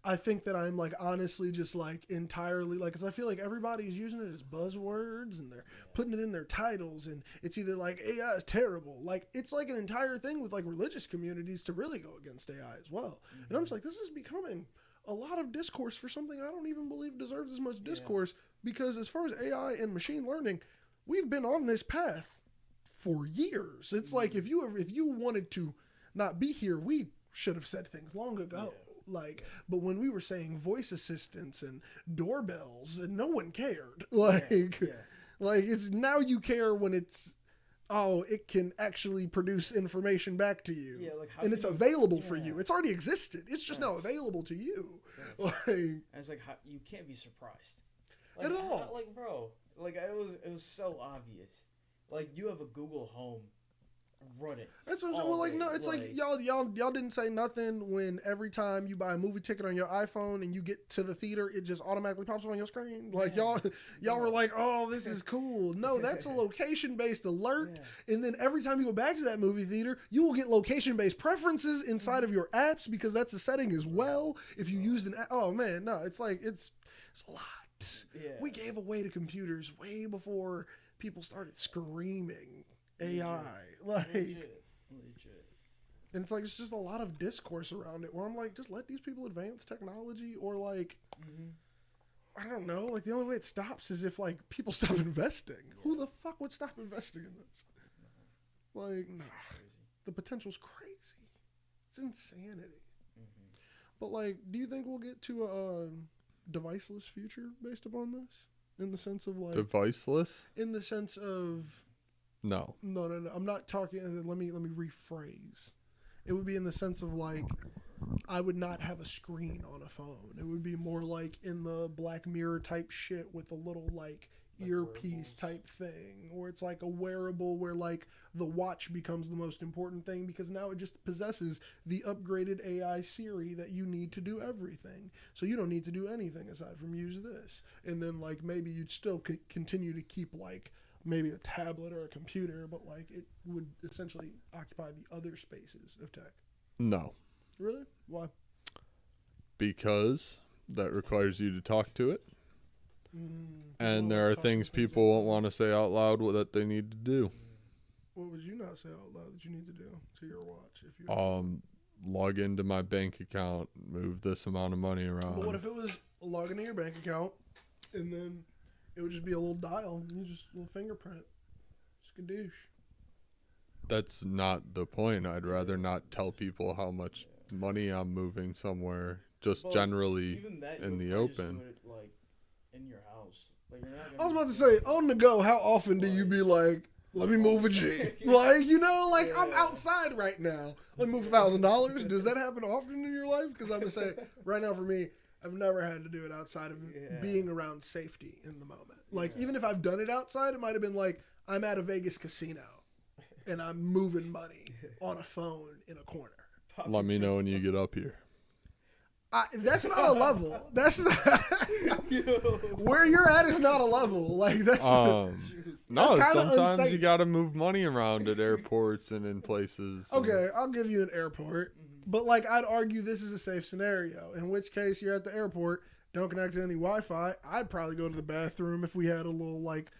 I think that I'm like honestly just like entirely like, because I feel like everybody's using it as buzzwords and they're putting it in their titles, and it's either like AI is terrible, like it's like an entire thing with like religious communities to really go against AI as well. And I'm just like, this is becoming a lot of discourse for something I don't even believe deserves as much discourse, because as far as AI and machine learning, we've been on this path for years. It's like if you wanted to not be here, we should have said things long ago. Like, but when we were saying voice assistants and doorbells, and no one cared. Like it's now you care when it's, oh, it can actually produce information back to you. Yeah, like how and it's can you- available for you. It's already existed. It's just now available to you. Yes. Like, And it's like how, you can't be surprised At all. like bro, Like it was so obvious. Like you have a Google Home, run it. That's what I'm saying. all Well, like day. no, it's like y'all didn't say nothing when every time you buy a movie ticket on your iPhone and you get to the theater, it just automatically pops up on your screen. Like Yeah. y'all were like, oh, this is cool. No, that's a location based alert. Yeah. And then every time you go back to that movie theater, you will get location based preferences inside of your apps because that's a setting as well. If you used an oh man, no, it's like it's a lot. Yeah. We gave away to computers way before people started screaming AI. Like, Legit. and it's like it's just a lot of discourse around it where I'm like, just let these people advance technology, or like, I don't know, like the only way it stops is if like people stop investing. Who the fuck would stop investing in this? Like, nah, the potential's crazy. It's insanity. But like, do you think we'll get to a deviceless future based upon this? In the sense of like, Deviceless? in the sense of No. no. I'm not talking. Let me rephrase. It would be in the sense of like, I would not have a screen on a phone. It would be more like in the Black Mirror type shit with a little like earpiece type thing, or it's like a wearable where like the watch becomes the most important thing because now it just possesses the upgraded AI Siri that you need to do everything. So you don't need to do anything aside from use this. And then like maybe you'd still continue to keep like maybe a tablet or a computer, but like it would essentially occupy the other spaces of tech. No. Really? Why? Because that requires you to talk to it. And there are things people won't want to say out loud that they need to do. What would you not say out loud that you need to do to your watch? If you Log into my bank account, move this amount of money around. But what if it was log into your bank account and then it would just be a little dial and you just a little fingerprint? Skadoosh. That's not the point. I'd rather not tell people how much money I'm moving somewhere, just Well, generally even that, in you the would probably just open. do it, like in your house. Like you're not I was gonna about to say, on the go, how often do you be like, let me move a G? Like, you know, like I'm outside right now. Let me move $1,000. Does that happen often in your life? Because I'm going to say, right now for me, I've never had to do it outside of being around safety in the moment. Like, even if I've done it outside, it might have been like, I'm at a Vegas casino and I'm moving money on a phone in a corner. Let me know when you get up here. That's not a level. That's not where you're at is not a level. Like that's No, that's kinda sometimes unsafe. you got to move money around at airports and in places. okay. I'll give you an airport, but like I'd argue this is a safe scenario. In which case you're at the airport, don't connect to any Wi-Fi. I'd probably go to the bathroom if we had a little like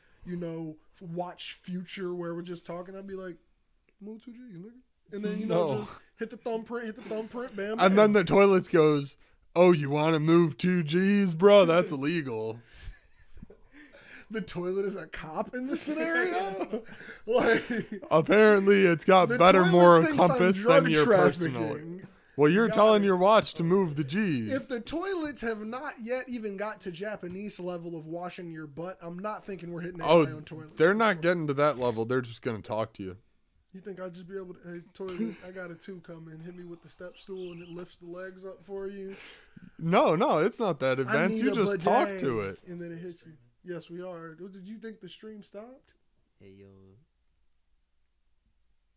watch future where we're just talking. I'd be like, move 2G, nigga. And then, just hit the thumbprint, bam. And then the toilets goes, oh, you want to move 2Gs, bro? That's illegal. The toilet is a cop in this scenario? Like, Apparently, it's got the better, toilet more thinks I'm compass drug than your personal. trafficking. Well, you're Got telling it. your watch to move the Gs. If the toilets have not yet even got to Japanese level of washing your butt, I'm not thinking we're hitting AI on toilets. They're not getting to that level. They're just going to talk to you. You think I'd just be able to, hey, toilet, I got a 2 coming, hit me with the step stool and it lifts the legs up for you? No, it's not that I advanced. need You a just bidet. talk to it. And then it hits you. Yes, we are. Did you think the stream stopped? Hey, yo.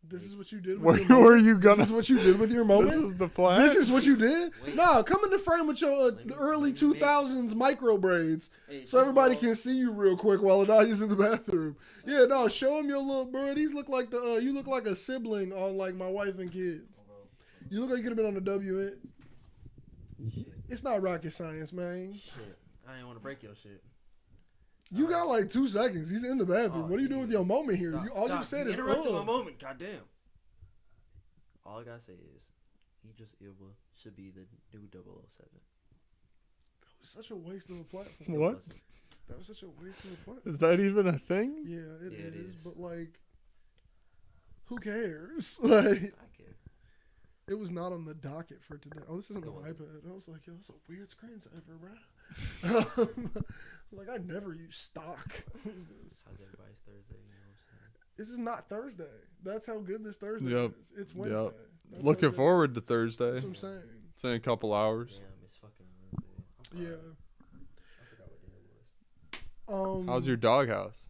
This is what you did with Where your moment? were you going This is what you did with your moment? This is the plan? This is what you did? Wait. No, come in the frame with your me- early let me make- 2000s micro braids Hey, so everybody first of can see you real quick while Ananya's in the bathroom. Yeah, no, show him your little bro. These look like you look like a sibling on like My Wife and Kids. You look like you could have been on the WN. It's not rocket science, man. Shit. I didn't want to break your shit. You got like 2 seconds. He's in the bathroom. Oh, what are you doing with your moment here? Stop, All stop. you said You is interrupted my ugh. moment. Goddamn. All I gotta say is, Idris Elba should be the new 007. That was such a waste of a platform. What? That was such a waste of a platform. Is that even a thing? Yeah, it is. is. But like, who cares? Like, I care. it was not on the docket for today. Oh, this isn't It an wasn't. iPad. I was like, yo, that's a weird screensaver, bro. Like, I never use stock. Who's this? How's everybody's Thursday? You know what I'm saying? This is not Thursday. That's how good this Thursday Yep. is. It's Wednesday. Yep. That's how Looking good- forward to Thursday. That's what I'm saying. It's in a couple hours. Damn, it's fucking Wednesday. Yeah. I forgot what day it was. How's your doghouse?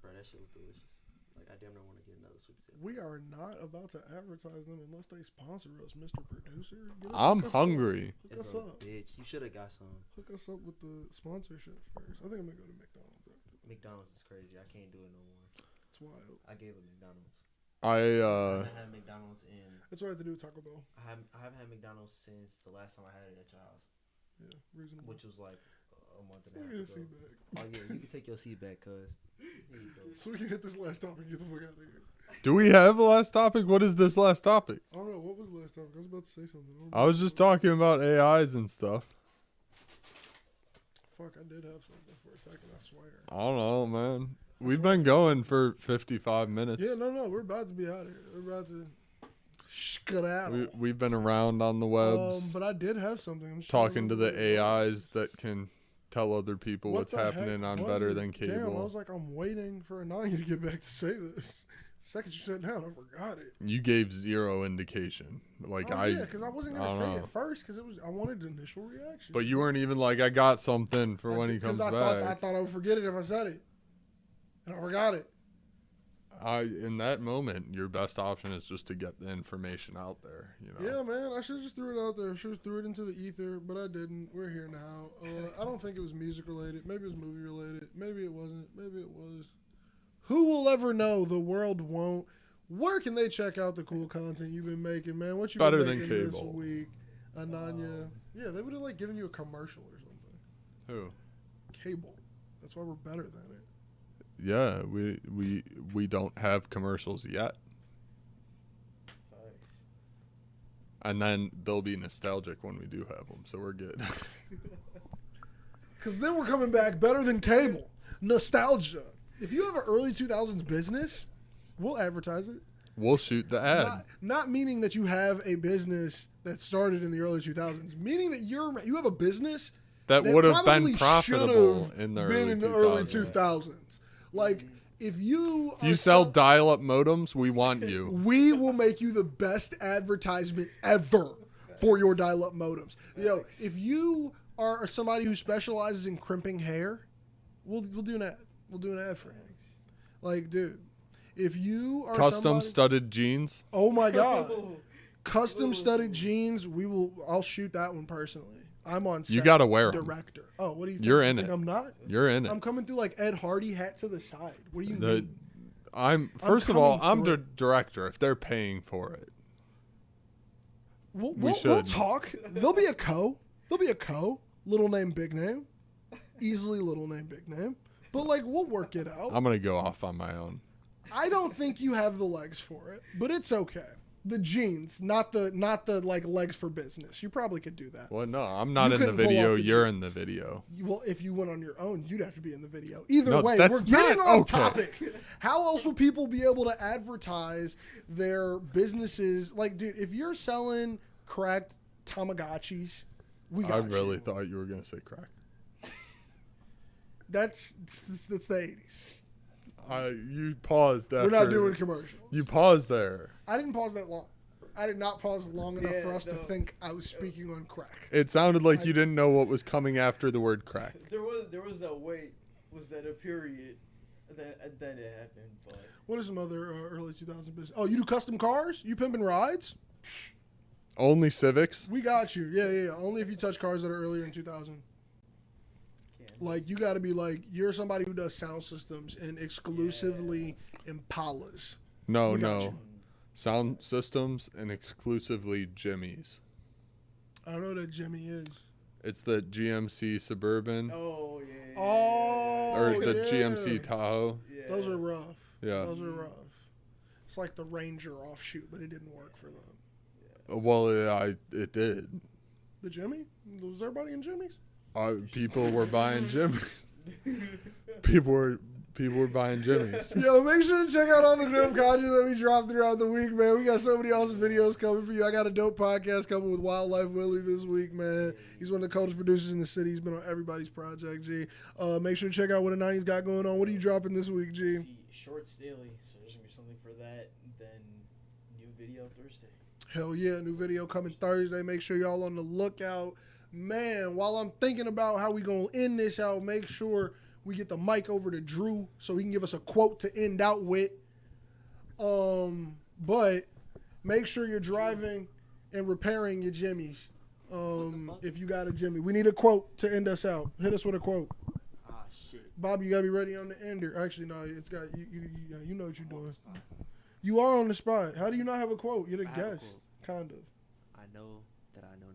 Bro, that shit was delicious. Like, I damn near want to get another sweet potato. We are not about to advertise them unless they sponsor us, Mr. Producer. I'm hungry. Hook us It's a up. bitch. You should have got some. Hook us up with the sponsorship first. I think I'm gonna go to McDonald's after. McDonald's is crazy. I can't do it no more. It's wild. I gave up McDonald's. I I haven't had McDonald's in. That's what I have to do with Taco Bell. I haven't had McDonald's since the last time I had it at your house, Yeah, reasonable. which was like a month and a Look half at his ago. seat back. Oh yeah, you can take your seat back, cuz. Here you go. So we can hit this last topic and get the fuck out of here. do we have a last topic? What is this last topic? I don't know. What was the last topic? I was about to say something. I was just talking about AIs and stuff. Fuck, I did have something for a second, I swear. I don't know, man. We've been going for 55 minutes. Yeah, no, we're about to be out of here. We're about to skedaddle. We've been around on the webs, But I did have something. I'm just talking to trying the remember what it was. AIs that can tell other people What what's the happening heck on was Better it? Than Damn, I Cable. was like, I'm waiting for Ananya to get back to say this. The second you sat down, I forgot it. You gave zero indication. Like Yeah, because I wasn't I gonna don't say know. it first because I wanted initial reaction. But you weren't even like, I got something for when he comes I back. thought I would forget it if I said it, and I forgot it. In that moment, your best option is just to get the information out there. You know. Yeah, man, I should have just threw it out there. I should have threw it into the ether, but I didn't. We're here now. I don't think it was music related. Maybe it was movie related. Maybe it wasn't. Maybe it was. Who will ever know? The world won't. Where can they check out the cool content you've been making, man? What you Better been Than making this Cable. week, Ananya? Yeah, they would have like given you a commercial or something. Who? Cable. That's why we're better than it. Yeah, we don't have commercials yet, Facts. and then they'll be nostalgic when we do have them. So we're good. Because then we're coming back better than cable. Nostalgia. If you have an early 2000s business, we'll advertise it. We'll shoot the ad. Not meaning that you have a business that started in the early 2000s, meaning that you have a business that would have been probably profitable should've in the been early in the 2000s. early 2000s. Like, if you If you sell dial-up modems, we want you. we will make you the best advertisement ever for your dial-up modems. Yo, if you are somebody who specializes in crimping hair, we'll do an ad. We'll do an ad for you. Like, dude, if you are Custom somebody, studded jeans. oh my god, custom studded jeans, I'll shoot that one personally. I'm on set. You gotta wear 'em. Director. Oh, what do you think? You're You in think it. I'm not. You're in it. I'm coming through like Ed Hardy, hat to the side. What do you The- mean? First of all, coming I'm the through. director. If they're paying for it, We'll should. talk. There'll be a co. Little name, big name. Easily little name, big name. But like, we'll work it out. I'm gonna go off on my own. I don't think you have the legs for it, but it's okay. The jeans, not the like legs for business. You probably could do that. Well, no, I'm not You in the couldn't pull video. off the You're in the jeans. video. Well, if you went on your own, you'd have to be in the video. Either No, way, that's we're getting not off okay. topic. How else will people be able to advertise their businesses? Like, dude, if you're selling cracked Tamagotchis, we got I really you. thought you were gonna say crack. That's the 80s. You paused after. We're not doing commercials. You paused there. I didn't pause that long. I did not pause long enough Yeah, for us to no. think I was speaking on crack. It sounded like you didn't know what was coming after the word crack. There was that wait. Was that a period? Then it happened. But What are some other early 2000s business? Oh, you do custom cars? You pimping rides? Only Civics. We got you. Yeah. Only if you touch cars that are earlier in 2000. Like, you got to be like, you're somebody who does sound systems and exclusively Impalas. No, We got no. you. Sound systems and exclusively Jimmy's. I don't know what a Jimmy is. It's the GMC Suburban oh yeah. Oh, or the yeah. GMC Tahoe. Yeah. Those are rough. Yeah. Those are rough. It's like the Ranger offshoot, but it didn't work for them. Well, it did. The Jimmy? Was everybody in Jimmy's? People were buying Jimmy's. People were buying Jimmy's. Yo, make sure to check out all the dope content that we drop throughout the week, man. We got so many awesome videos coming for you. I got a dope podcast coming with Wildlife Willie this week, man. He's one of the coldest producers in the city. He's been on everybody's project, G. Make sure to check out what Ananya's got going on. What are you dropping this week, G? See, shorts daily, so there's gonna be something for that. Then new video Thursday. Hell yeah, new video coming Thursday. Make sure y'all on the lookout. Man, while I'm thinking about how we gonna end this out, make sure we get the mic over to Drew so he can give us a quote to end out with. But make sure you're driving and repairing your jimmies. If you got a jimmy, we need a quote to end us out. Hit us with a quote. Ah, shit. Bob, you gotta be ready on the ender. Actually, no, it's got you know what you're doing. You are on the spot. How do you not have a quote? You're the I have a guest, quote. kind of. I know that I know